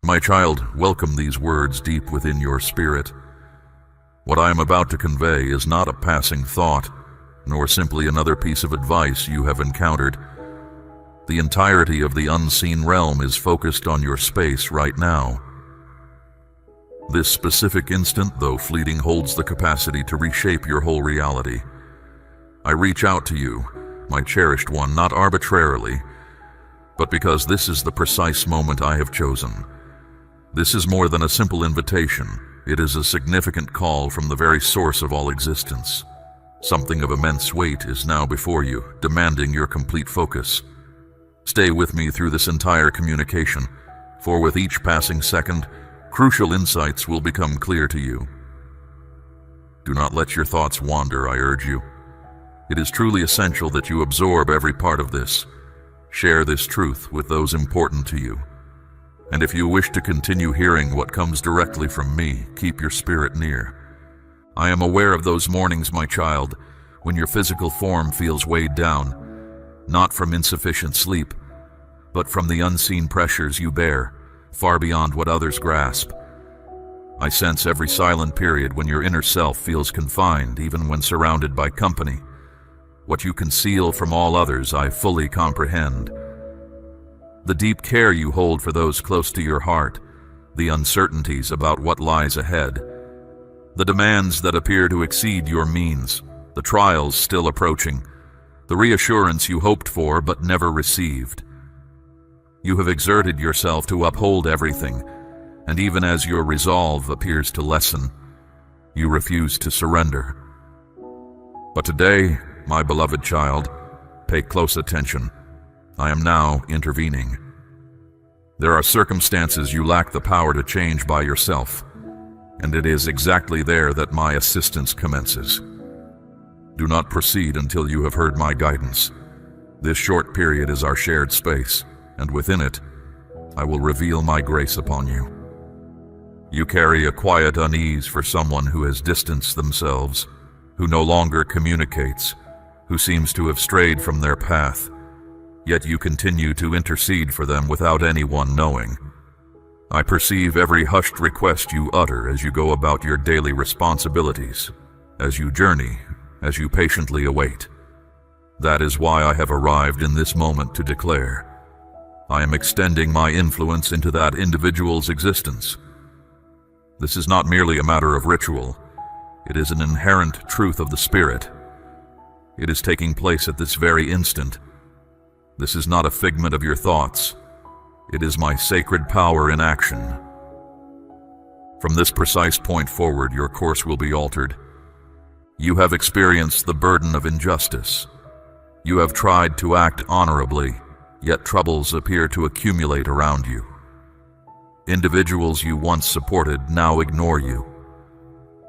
My child, welcome these words deep within your spirit. What I am about to convey is not a passing thought, nor simply another piece of advice you have encountered. The entirety of the unseen realm is focused on your space right now. This specific instant, though fleeting, holds the capacity to reshape your whole reality. I reach out to you, my cherished one, not arbitrarily, but because this is the precise moment I have chosen. This is more than a simple invitation. It is a significant call from the very source of all existence. Something of immense weight is now before you, demanding your complete focus. Stay with me through this entire communication, for with each passing second, crucial insights will become clear to you. Do not let your thoughts wander, I urge you. It is truly essential that you absorb every part of this. Share this truth with those important to you. And if you wish to continue hearing what comes directly from me, keep your spirit near. I am aware of those mornings, my child, when your physical form feels weighed down, not from insufficient sleep, but from the unseen pressures you bear, far beyond what others grasp. I sense every silent period when your inner self feels confined, even when surrounded by company. What you conceal from all others, I fully comprehend. The deep care you hold for those close to your heart, the uncertainties about what lies ahead, the demands that appear to exceed your means, the trials still approaching, the reassurance you hoped for but never received. You have exerted yourself to uphold everything, and even as your resolve appears to lessen, you refuse to surrender. But today, my beloved child, pay close attention. I am now intervening. There are circumstances you lack the power to change by yourself, and it is exactly there that my assistance commences. Do not proceed until you have heard my guidance. This short period is our shared space, and within it, I will reveal my grace upon you. You carry a quiet unease for someone who has distanced themselves, who no longer communicates, who seems to have strayed from their path. Yet you continue to intercede for them without anyone knowing. I perceive every hushed request you utter as you go about your daily responsibilities, as you journey, as you patiently await. That is why I have arrived in this moment to declare, I am extending my influence into that individual's existence. This is not merely a matter of ritual. It is an inherent truth of the Spirit. It is taking place at this very instant. This is not a figment of your thoughts. It is my sacred power in action. From this precise point forward, your course will be altered. You have experienced the burden of injustice. You have tried to act honorably, yet troubles appear to accumulate around you. Individuals you once supported now ignore you.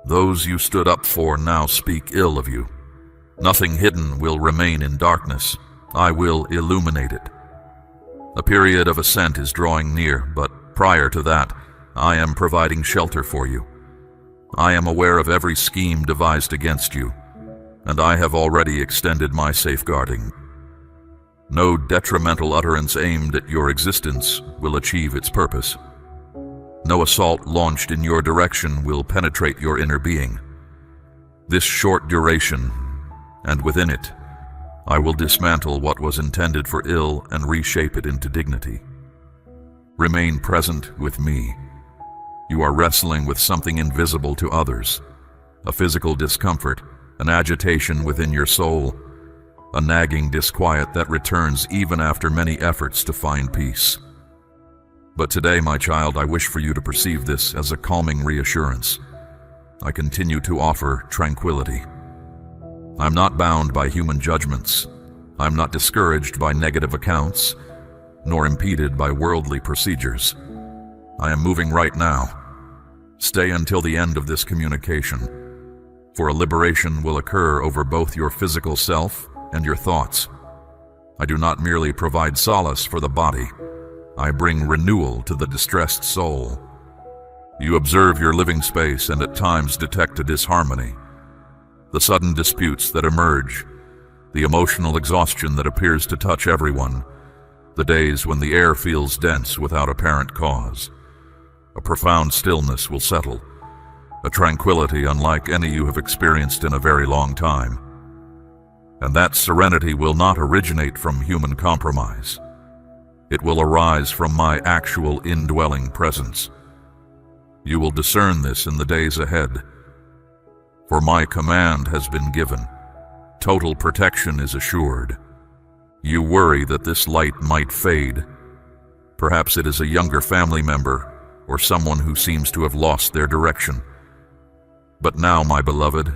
Those you stood up for now speak ill of you. Nothing hidden will remain in darkness. I will illuminate it. A period of ascent is drawing near, but prior to that, I am providing shelter for you. I am aware of every scheme devised against you, and I have already extended my safeguarding. No detrimental utterance aimed at your existence will achieve its purpose. No assault launched in your direction will penetrate your inner being. This short duration, and within it, I will dismantle what was intended for ill and reshape it into dignity. Remain present with me. You are wrestling with something invisible to others, a physical discomfort, an agitation within your soul, a nagging disquiet that returns even after many efforts to find peace. But today, my child, I wish for you to perceive this as a calming reassurance. I continue to offer tranquility. I'm not bound by human judgments. I'm not discouraged by negative accounts, nor impeded by worldly procedures. I am moving right now. Stay until the end of this communication, for a liberation will occur over both your physical self and your thoughts. I do not merely provide solace for the body. I bring renewal to the distressed soul. You observe your living space and at times detect a disharmony. The sudden disputes that emerge, the emotional exhaustion that appears to touch everyone, the days when the air feels dense without apparent cause. A profound stillness will settle, a tranquility unlike any you have experienced in a very long time. And that serenity will not originate from human compromise. It will arise from my actual indwelling presence. You will discern this in the days ahead. For my command has been given. Total protection is assured. You worry that this light might fade. Perhaps it is a younger family member or someone who seems to have lost their direction. But now, my beloved,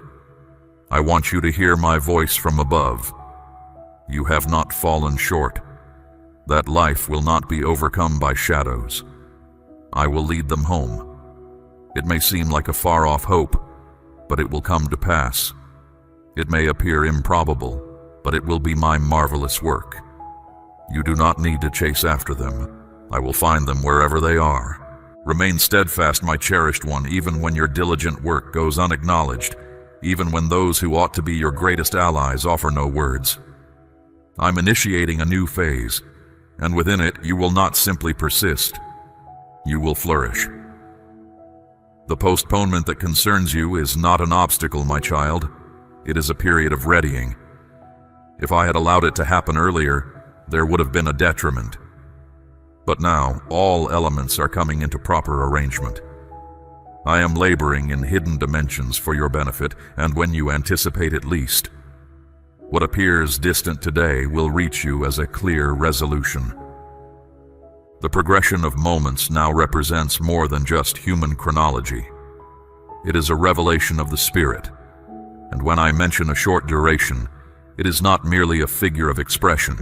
I want you to hear my voice from above. You have not fallen short. That life will not be overcome by shadows. I will lead them home. It may seem like a far-off hope, but it will come to pass. It may appear improbable, but it will be my marvelous work. You do not need to chase after them. I will find them wherever they are. Remain steadfast, my cherished one, even when your diligent work goes unacknowledged, even when those who ought to be your greatest allies offer no words. I'm initiating a new phase, and within it you will not simply persist. You will flourish. The postponement that concerns you is not an obstacle, my child. It is a period of readying. If I had allowed it to happen earlier, there would have been a detriment. But now, all elements are coming into proper arrangement. I am laboring in hidden dimensions for your benefit, and when you anticipate it least, what appears distant today will reach you as a clear resolution. The progression of moments now represents more than just human chronology. It is a revelation of the Spirit, and when I mention a short duration, it is not merely a figure of expression.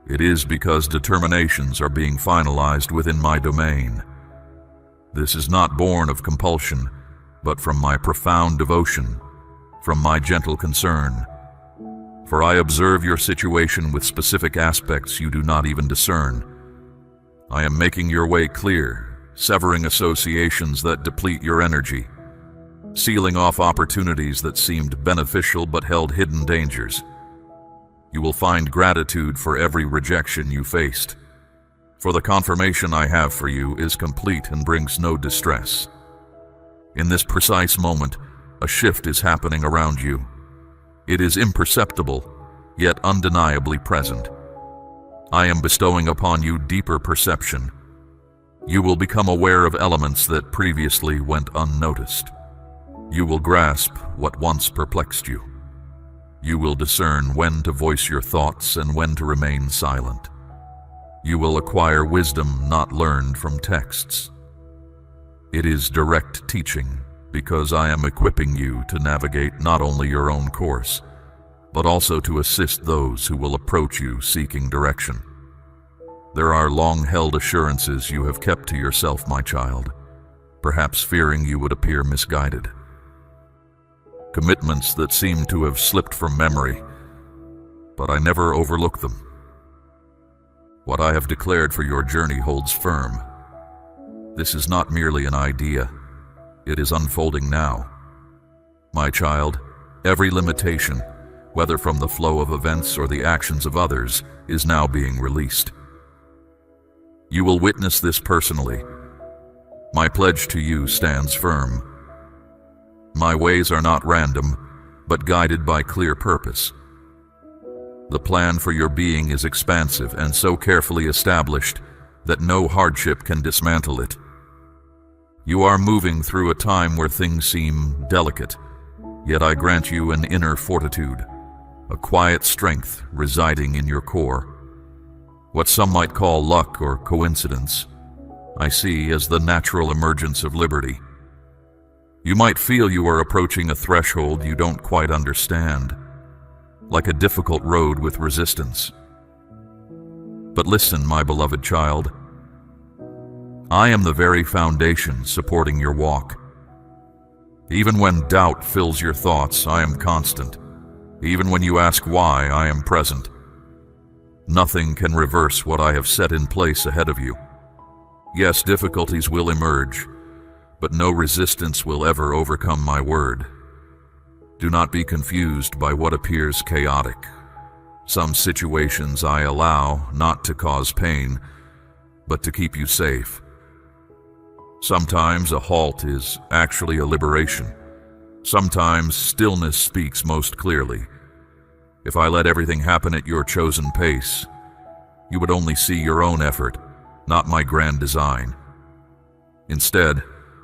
It is because determinations are being finalized within my domain. This is not born of compulsion, but from my profound devotion, from my gentle concern. For I observe your situation with specific aspects you do not even discern. I am making your way clear, severing associations that deplete your energy, sealing off opportunities that seemed beneficial but held hidden dangers. You will find gratitude for every rejection you faced, for the confirmation I have for you is complete and brings no distress. In this precise moment, a shift is happening around you. It is imperceptible, yet undeniably present. I am bestowing upon you deeper perception. You will become aware of elements that previously went unnoticed. You will grasp what once perplexed you. You will discern when to voice your thoughts and when to remain silent. You will acquire wisdom not learned from texts. It is direct teaching, because I am equipping you to navigate not only your own course, but also to assist those who will approach you seeking direction. There are long-held assurances you have kept to yourself, my child, perhaps fearing you would appear misguided. Commitments that seem to have slipped from memory, but I never overlook them. What I have declared for your journey holds firm. This is not merely an idea. It is unfolding now. My child, every limitation, whether from the flow of events or the actions of others, is now being released. You will witness this personally. My pledge to you stands firm. My ways are not random, but guided by clear purpose. The plan for your being is expansive and so carefully established that no hardship can dismantle it. You are moving through a time where things seem delicate, yet I grant you an inner fortitude, a quiet strength residing in your core. What some might call luck or coincidence, I see as the natural emergence of liberty. You might feel you are approaching a threshold you don't quite understand, like a difficult road with resistance. But listen, my beloved child. I am the very foundation supporting your walk. Even when doubt fills your thoughts, I am constant. Even when you ask why, I am present. Nothing can reverse what I have set in place ahead of you. Yes, difficulties will emerge, but no resistance will ever overcome my word. Do not be confused by what appears chaotic. Some situations I allow not to cause pain, but to keep you safe. Sometimes a halt is actually a liberation. Sometimes stillness speaks most clearly. If I let everything happen at your chosen pace, you would only see your own effort, not my grand design. Instead,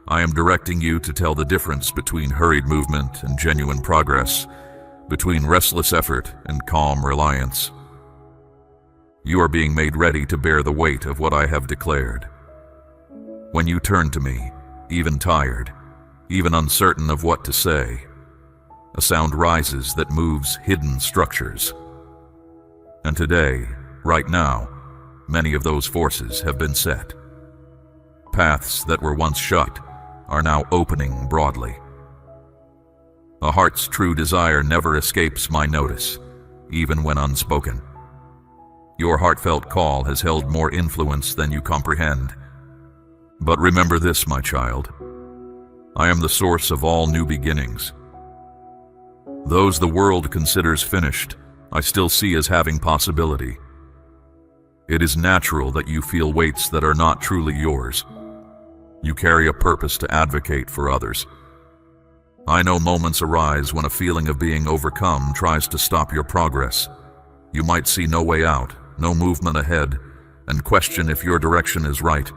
I am directing you to tell the difference between hurried movement and genuine progress, between restless effort and calm reliance. You are being made ready to bear the weight of what I have declared. When you turn to me, even tired, even uncertain of what to say, a sound rises that moves hidden structures. And today, right now, many of those forces have been set. Paths that were once shut are now opening broadly. A heart's true desire never escapes my notice, even when unspoken. Your heartfelt call has held more influence than you comprehend. But remember this, my child. I am the source of all new beginnings. Those the world considers finished, I still see as having possibility. It is natural that you feel weights that are not truly yours. You carry a purpose to advocate for others. I know moments arise when a feeling of being overcome tries to stop your progress. You might see no way out, no movement ahead, and question if your direction is right.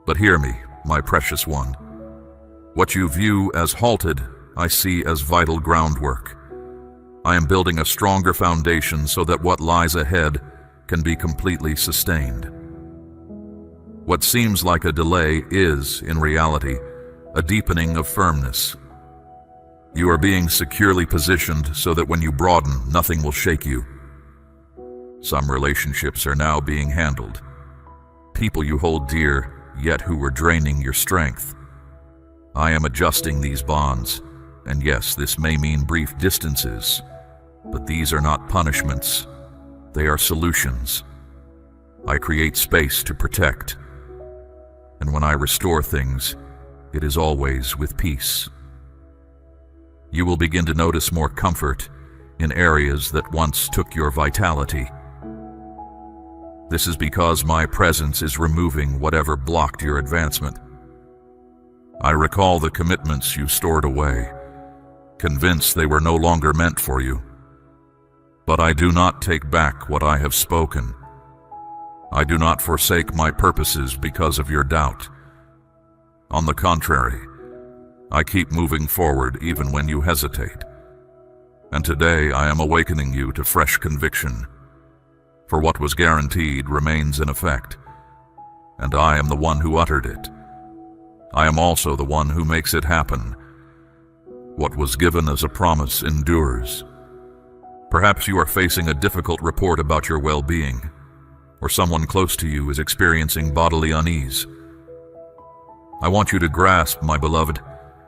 But hear me, my precious one. What you view as halted, I see as vital groundwork. I am building a stronger foundation so that what lies ahead can be completely sustained. What seems like a delay is, in reality, a deepening of firmness. You are being securely positioned so that when you broaden, nothing will shake you. Some relationships are now being handled. People you hold dear, yet who were draining your strength. I am adjusting these bonds, and yes, this may mean brief distances, but these are not punishments. They are solutions. I create space to protect, and when I restore things, it is always with peace. You will begin to notice more comfort in areas that once took your vitality. This is because my presence is removing whatever blocked your advancement. I recall the commitments you stored away, convinced they were no longer meant for you. But I do not take back what I have spoken. I do not forsake my purposes because of your doubt. On the contrary, I keep moving forward even when you hesitate. And today I am awakening you to fresh conviction. For what was guaranteed remains in effect, and I am the one who uttered it. I am also the one who makes it happen. What was given as a promise endures. Perhaps you are facing a difficult report about your well-being, or someone close to you is experiencing bodily unease. I want you to grasp, my beloved,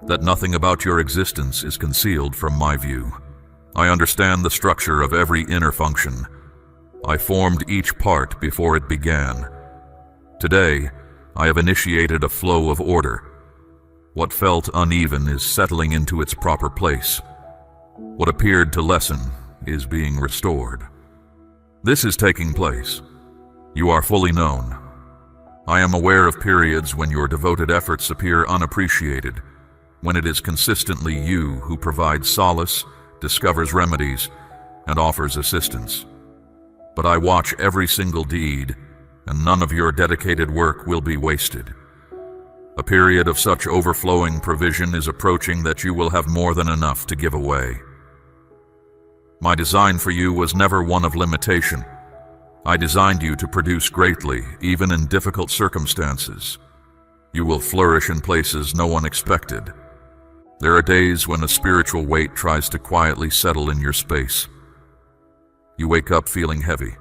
that nothing about your existence is concealed from my view. I understand the structure of every inner function. I formed each part before it began. Today, I have initiated a flow of order. What felt uneven is settling into its proper place. What appeared to lessen is being restored. This is taking place. You are fully known. I am aware of periods when your devoted efforts appear unappreciated, when it is consistently you who provides solace, discovers remedies, and offers assistance. But I watch every single deed, and none of your dedicated work will be wasted. A period of such overflowing provision is approaching that you will have more than enough to give away. My design for you was never one of limitation. I designed you to produce greatly, even in difficult circumstances. You will flourish in places no one expected. There are days when a spiritual weight tries to quietly settle in your space. You wake up feeling heavy.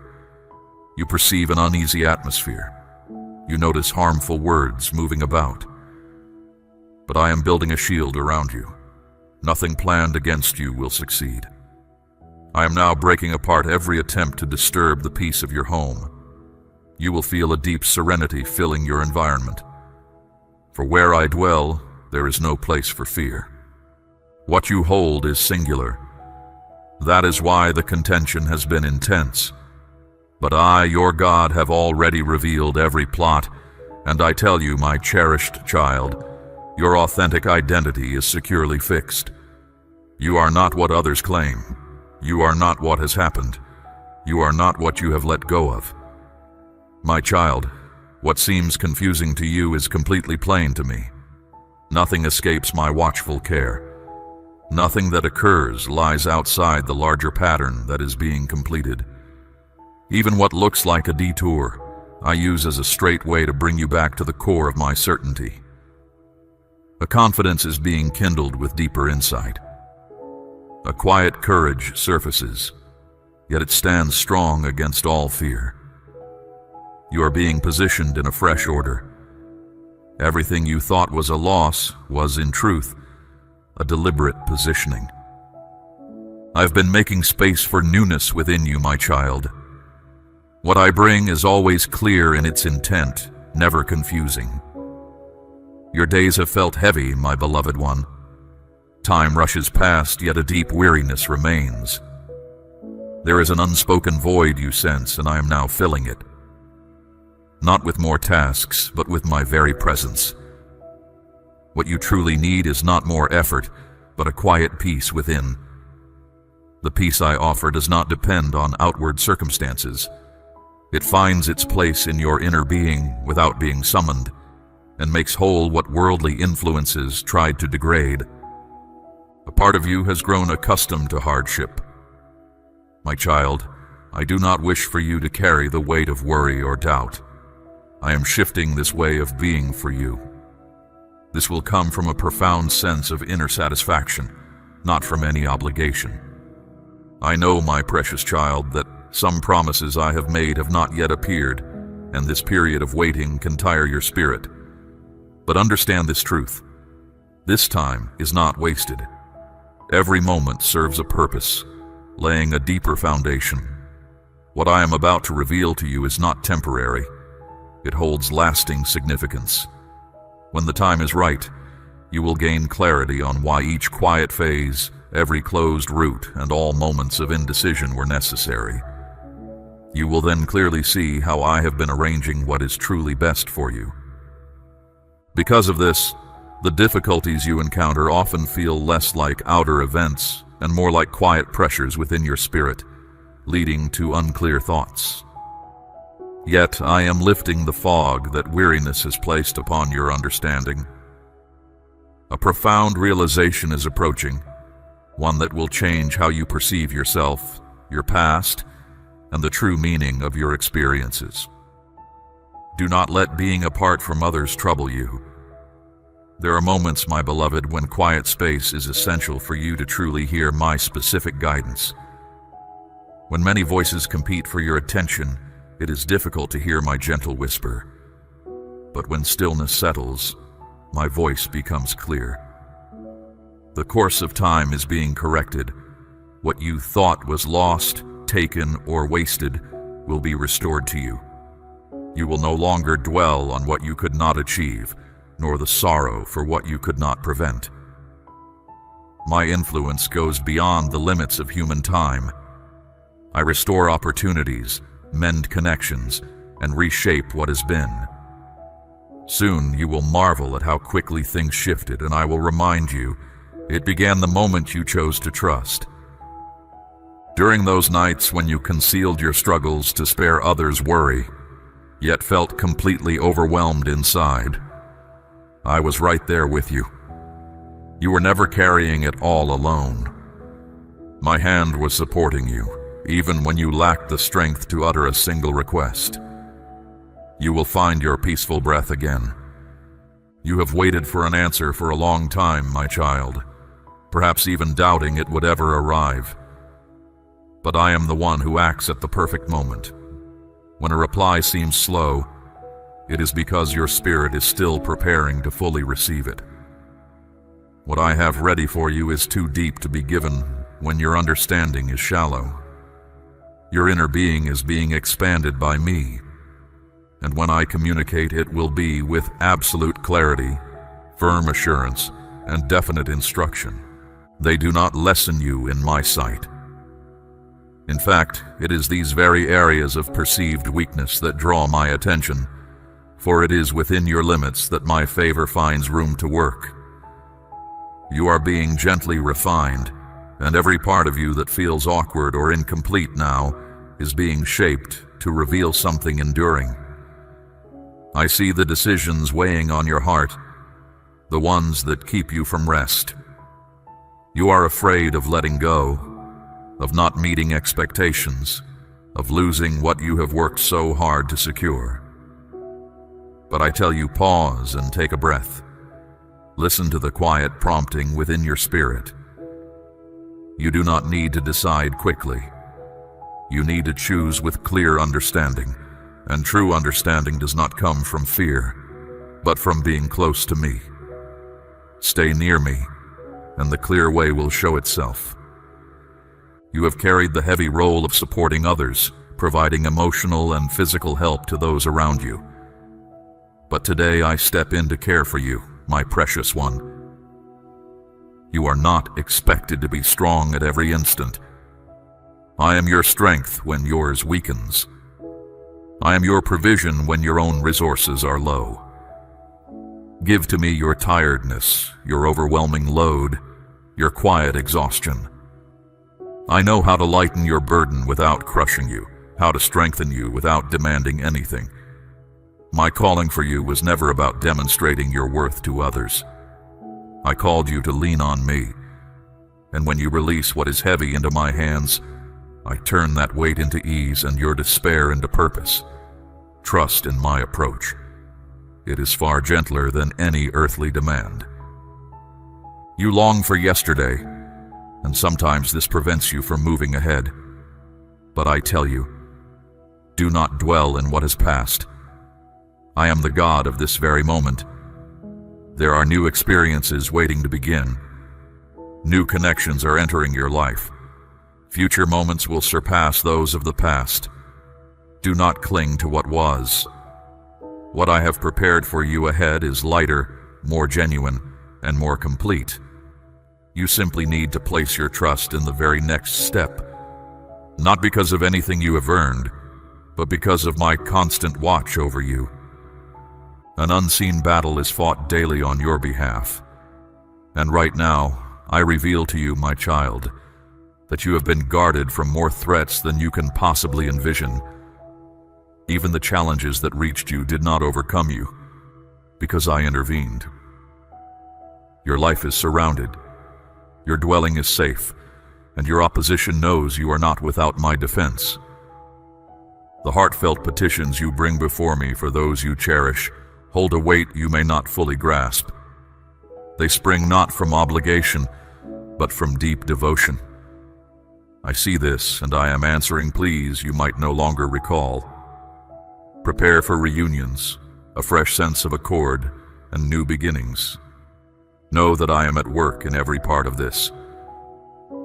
You perceive an uneasy atmosphere. You notice harmful words moving about. But I am building a shield around you. Nothing planned against you will succeed. I am now breaking apart every attempt to disturb the peace of your home. You will feel a deep serenity filling your environment. For where I dwell, there is no place for fear. What you hold is singular. That is why the contention has been intense. But I, your God, have already revealed every plot And I tell you, my cherished child, your authentic identity is securely fixed. You are not what others claim. You are not what has happened. You are not what you have let go of. My child, what seems confusing to you is completely plain to me. Nothing escapes my watchful care. Nothing that occurs lies outside the larger pattern that is being completed. Even what looks like a detour, I use as a straight way to bring you back to the core of my certainty. A confidence is being kindled with deeper insight. A quiet courage surfaces, yet it stands strong against all fear. You are being positioned in a fresh order. Everything you thought was a loss was, in truth, a deliberate positioning. I've been making space for newness within you, my child. What I bring is always clear in its intent, never confusing. Your days have felt heavy, my beloved one. Time rushes past, yet a deep weariness remains. There is an unspoken void you sense, and I am now filling it. Not with more tasks, but with my very presence. What you truly need is not more effort, but a quiet peace within. The peace I offer does not depend on outward circumstances. It finds its place in your inner being without being summoned, and makes whole what worldly influences tried to degrade. A part of you has grown accustomed to hardship. My child, I do not wish for you to carry the weight of worry or doubt. I am shifting this way of being for you. This will come from a profound sense of inner satisfaction, not from any obligation. I know, my precious child, that some promises I have made have not yet appeared, and this period of waiting can tire your spirit. But understand this truth. This time is not wasted. Every moment serves a purpose, laying a deeper foundation. What I am about to reveal to you is not temporary. It holds lasting significance. When the time is right, you will gain clarity on why each quiet phase, every closed route, and all moments of indecision were necessary. You will then clearly see how I have been arranging what is truly best for you. Because of this, the difficulties you encounter often feel less like outer events and more like quiet pressures within your spirit, leading to unclear thoughts. Yet I am lifting the fog that weariness has placed upon your understanding. A profound realization is approaching, one that will change how you perceive yourself, your past, and the true meaning of your experiences. Do not let being apart from others trouble you. There are moments, my beloved, when quiet space is essential for you to truly hear my specific guidance. When many voices compete for your attention, it is difficult to hear my gentle whisper. But when stillness settles, my voice becomes clear. The course of time is being corrected. What you thought was lost, taken, or wasted will be restored to you. You will no longer dwell on what you could not achieve, nor the sorrow for what you could not prevent. My influence goes beyond the limits of human time. I restore opportunities, mend connections, and reshape what has been. Soon you will marvel at how quickly things shifted, and I will remind you, it began the moment you chose to trust. During those nights when you concealed your struggles to spare others worry, yet felt completely overwhelmed inside, I was right there with you. You were never carrying it all alone. My hand was supporting you, even when you lacked the strength to utter a single request. You will find your peaceful breath again. You have waited for an answer for a long time, my child, perhaps even doubting it would ever arrive. But I am the one who acts at the perfect moment. When a reply seems slow, it is because your spirit is still preparing to fully receive it. What I have ready for you is too deep to be given when your understanding is shallow. Your inner being is being expanded by me, and when I communicate, it will be with absolute clarity, firm assurance, and definite instruction. They do not lessen you in my sight. In fact, it is these very areas of perceived weakness that draw my attention, for it is within your limits that my favor finds room to work. You are being gently refined, and every part of you that feels awkward or incomplete now is being shaped to reveal something enduring. I see the decisions weighing on your heart, the ones that keep you from rest. You are afraid of letting go, of not meeting expectations, of losing what you have worked so hard to secure. But I tell you, pause and take a breath. Listen to the quiet prompting within your spirit. You do not need to decide quickly. You need to choose with clear understanding, and true understanding does not come from fear, but from being close to me. Stay near me, and the clear way will show itself. You have carried the heavy role of supporting others, providing emotional and physical help to those around you. But today I step in to care for you, my precious one. You are not expected to be strong at every instant. I am your strength when yours weakens. I am your provision when your own resources are low. Give to me your tiredness, your overwhelming load, your quiet exhaustion. I know how to lighten your burden without crushing you, how to strengthen you without demanding anything. My calling for you was never about demonstrating your worth to others. I called you to lean on me, and when you release what is heavy into my hands, I turn that weight into ease and your despair into purpose. Trust in my approach. It is far gentler than any earthly demand. You long for yesterday, and sometimes this prevents you from moving ahead. But I tell you, do not dwell in what has passed. I am the God of this very moment. There are new experiences waiting to begin. New connections are entering your life. Future moments will surpass those of the past. Do not cling to what was. What I have prepared for you ahead is lighter, more genuine, and more complete. You simply need to place your trust in the very next step, not because of anything you have earned, but because of my constant watch over you. An unseen battle is fought daily on your behalf. And right now, I reveal to you, my child, that you have been guarded from more threats than you can possibly envision. Even the challenges that reached you did not overcome you, because I intervened. Your life is surrounded, your dwelling is safe, and your opposition knows you are not without my defense. The heartfelt petitions you bring before me for those you cherish hold a weight you may not fully grasp. They spring not from obligation, but from deep devotion. I see this, and I am answering pleas you might no longer recall. Prepare for reunions, a fresh sense of accord, and new beginnings. Know that I am at work in every part of this.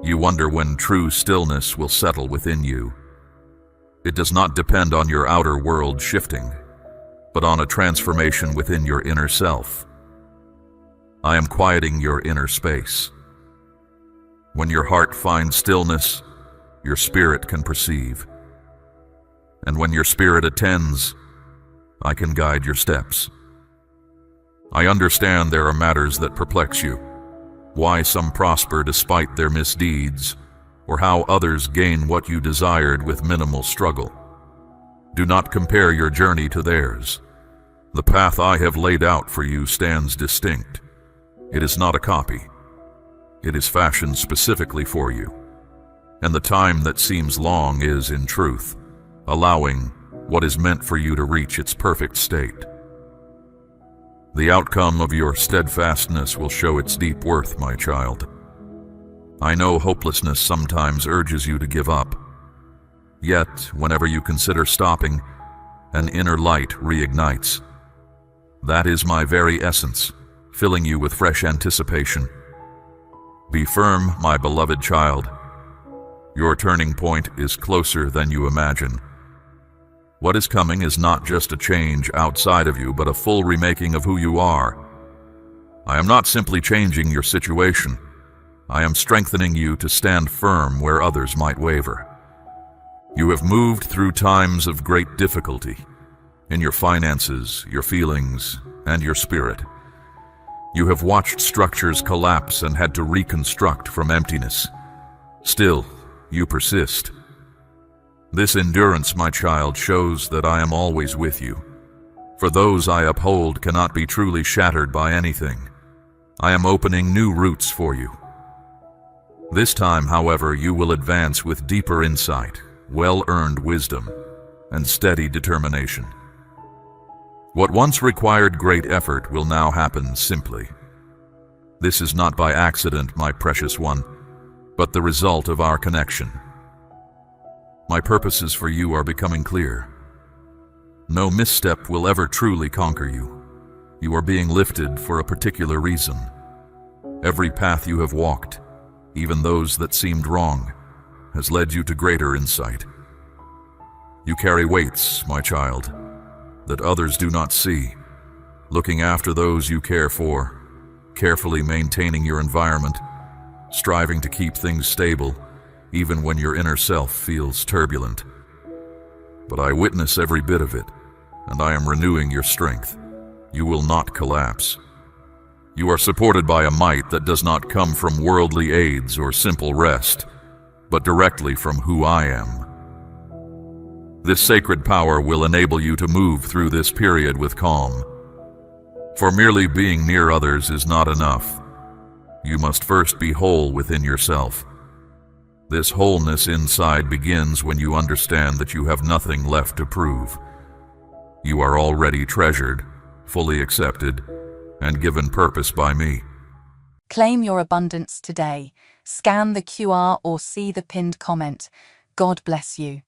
You wonder when true stillness will settle within you. It does not depend on your outer world shifting, but on a transformation within your inner self. I am quieting your inner space. When your heart finds stillness, your spirit can perceive. And when your spirit attends, I can guide your steps. I understand there are matters that perplex you, why some prosper despite their misdeeds, or how others gain what you desired with minimal struggle. Do not compare your journey to theirs. The path I have laid out for you stands distinct. It is not a copy. It is fashioned specifically for you. And the time that seems long is, in truth, allowing what is meant for you to reach its perfect state. The outcome of your steadfastness will show its deep worth, my child. I know hopelessness sometimes urges you to give up. Yet, whenever you consider stopping, an inner light reignites. That is my very essence, filling you with fresh anticipation. Be firm, my beloved child. Your turning point is closer than you imagine. What is coming is not just a change outside of you, but a full remaking of who you are. I am not simply changing your situation. I am strengthening you to stand firm where others might waver. You have moved through times of great difficulty, in your finances, your feelings, and your spirit. You have watched structures collapse and had to reconstruct from emptiness. Still, you persist. This endurance, my child, shows that I am always with you. For those I uphold cannot be truly shattered by anything. I am opening new routes for you. This time, however, you will advance with deeper insight, well-earned wisdom, and steady determination. What once required great effort will now happen simply. This is not by accident, my precious one, but the result of our connection. My purposes for you are becoming clear. No misstep will ever truly conquer you. You are being lifted for a particular reason. Every path you have walked, even those that seemed wrong, has led you to greater insight. You carry weights, my child, that others do not see, looking after those you care for, carefully maintaining your environment, striving to keep things stable, even when your inner self feels turbulent. But I witness every bit of it, and I am renewing your strength. You will not collapse. You are supported by a might that does not come from worldly aids or simple rest, but directly from who I am. This sacred power will enable you to move through this period with calm. For merely being near others is not enough. You must first be whole within yourself. This wholeness inside begins when you understand that you have nothing left to prove. You are already treasured, fully accepted, and given purpose by me. Claim your abundance today. Scan the QR or see the pinned comment. God bless you.